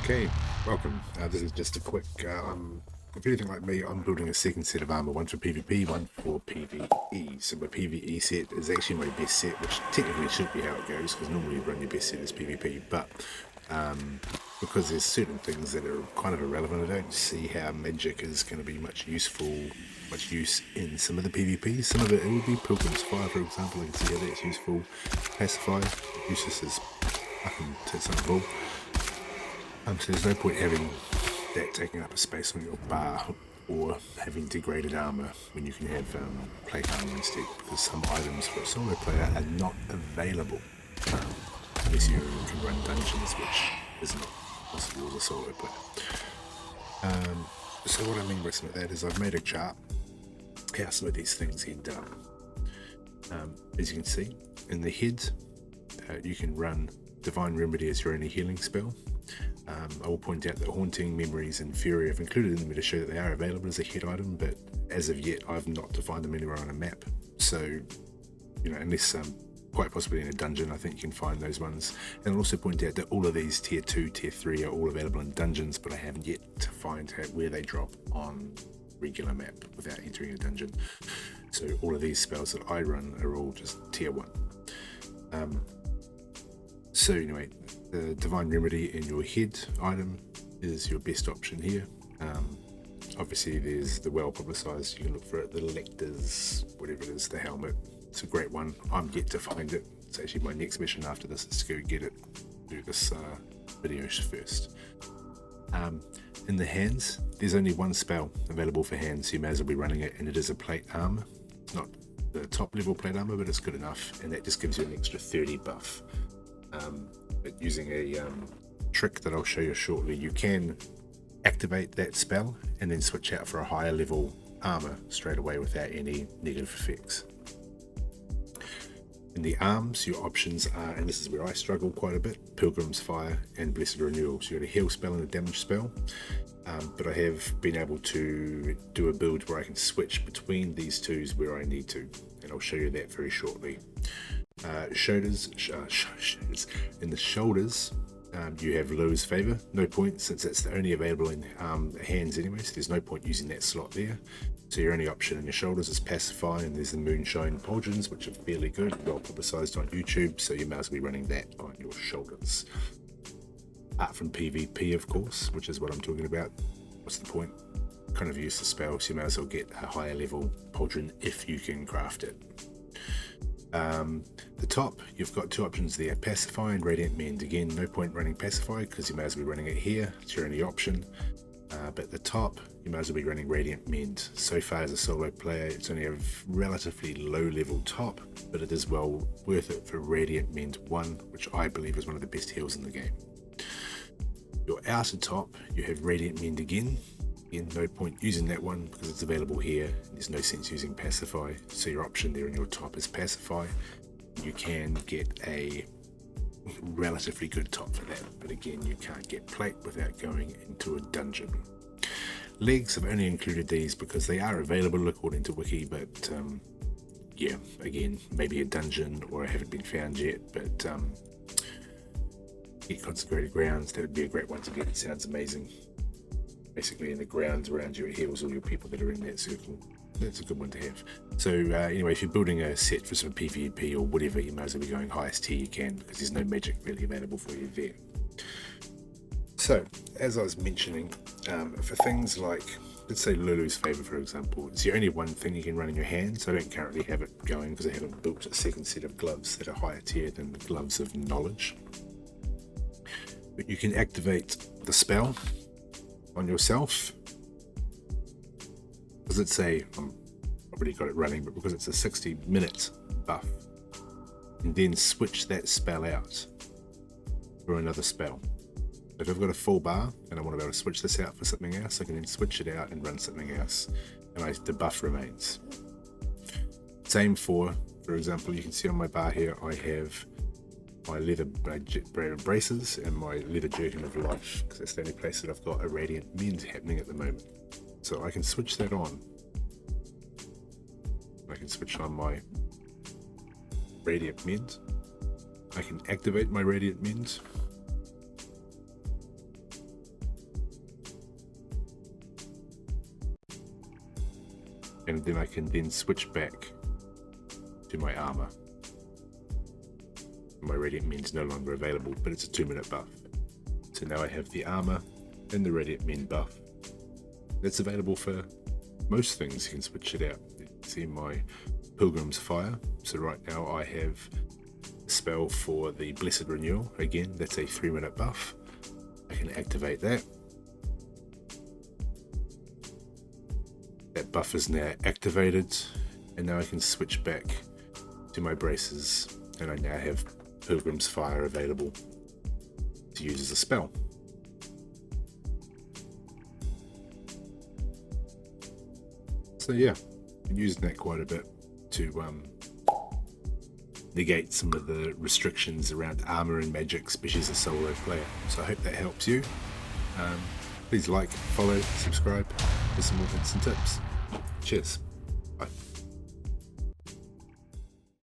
Okay, welcome. This is just a quick, if you're anything like me, I'm building a second set of armor, one for PvP, one for PvE. So my PvE set is actually my best set, which technically should be how it goes, because normally you run your best set as PvP, but because there's certain things that are kind of irrelevant, I don't see how magic is going to be much use in some of the PvP. Some of it will be Pilgrim's Fire, for example. I can see how that's useful. Pacify, useless as fucking tits on a bull. So there's no point having that taking up a space on your bar or having degraded armor when you can have plate armor instead, because some items for a solo player are not available unless you can run dungeons, which is not possible as a solo player. So what I mean by some of that is I've made a chart how some of these things end up. As you can see, in the head, you can run Divine Remedy as your only healing spell. I will point out that Haunting, Memories and Fury I've included in them to show that they are available as a head item, but as of yet I've not defined them anywhere on a map. So, unless quite possibly in a dungeon, I think you can find those ones. And I'll also point out that all of these tier 2, tier 3 are all available in dungeons, but I haven't yet to find out where they drop on regular map without entering a dungeon. So all of these spells that I run are all just tier 1. So anyway, the Divine Remedy in your head item is your best option here. Obviously there's the well publicized, you can look for it, the Lectors, whatever it is, the helmet. It's a great one. I'm yet to find it. It's actually my next mission after this is to go get it, do this video first. In the hands, there's only one spell available for hands, so you may as well be running it, and it is a plate armor. It's not the top level plate armor, but it's good enough, and that just gives you an extra 30 buff. But using a trick that I'll show you shortly, you can activate that spell and then switch out for a higher level armor straight away without any negative effects. In the arms, your options are, and this is where I struggle quite a bit, Pilgrim's Fire and Blessed Renewal. So you got a heal spell and a damage spell, but I have been able to do a build where I can switch between these twos where I need to, and I'll show you that very shortly. Shoulders. In the shoulders, you have Low's Favor. No point, since that's the only available in hands anyway, so there's no point using that slot there. So your only option in your shoulders is Pacify, and there's the Moonshine Pauldrons, which are fairly good, well publicized on YouTube, so you may as well be running that on your shoulders. Apart from PvP, of course, which is what I'm talking about. What's the point? Kind of use the spell, so you may as well get a higher level Pauldron if you can craft it. The top, you've got two options there, Pacify and Radiant Mend. Again, no point running Pacify because you may as well be running it here. It's your only option. But at the top, you may as well be running Radiant Mend. So far as a solo player, it's only a relatively low level top, but it is well worth it for Radiant Mend 1, which I believe is one of the best heals in the game. Your outer top, you have Radiant Mend again. Again, no point using that one because it's available here. There's no sense using Pacify, so your option there in your top is Pacify. You can get a relatively good top for that, but again, you can't get plate without going into a dungeon. Legs, have only included these because they are available according to Wiki, but yeah, again, maybe a dungeon or haven't been found yet, but get Consecrated Grounds, that would be a great one to get. It sounds amazing. Basically in the grounds around you, it heals all your people that are in that circle. That's a good one to have. So anyway, if you're building a set for some PvP or whatever, you may as well be going highest tier you can, because there's no magic really available for you there. So as I was mentioning, for things like, let's say Lulu's Favor, for example, it's the only one thing you can run in your hands. I don't currently have it going because I haven't built a second set of gloves that are higher tier than the Gloves of Knowledge. But you can activate the spell on yourself, because it's I've already got it running, but because it's a 60-minute buff, and then switch that spell out for another spell. If I've got a full bar and I want to be able to switch this out for something else, I can then switch it out and run something else, and the buff remains. Same for example, you can see on my bar here I have my leather braces and my leather jerkin of life, because that's the only place that I've got a Radiant Mend happening at the moment. So I can switch that on. I can switch on my Radiant Mend. I can activate my Radiant Mend. and then I can then switch back to my armor. My Radiant Men is no longer available, but it's a 2-minute buff. So now I have the armor and the Radiant Men buff. That's available for most things. You can switch it out. You can see my Pilgrim's Fire. So right now I have a spell for the Blessed Renewal. Again, that's a 3-minute buff. I can activate that. That buff is now activated, and now I can switch back to my braces, and I now have Pilgrim's Fire available to use as a spell. So yeah, I'm using that quite a bit to negate some of the restrictions around armor and magic, especially as a solo player. So I hope that helps you. Please like, follow, subscribe for some more hints and tips. Cheers.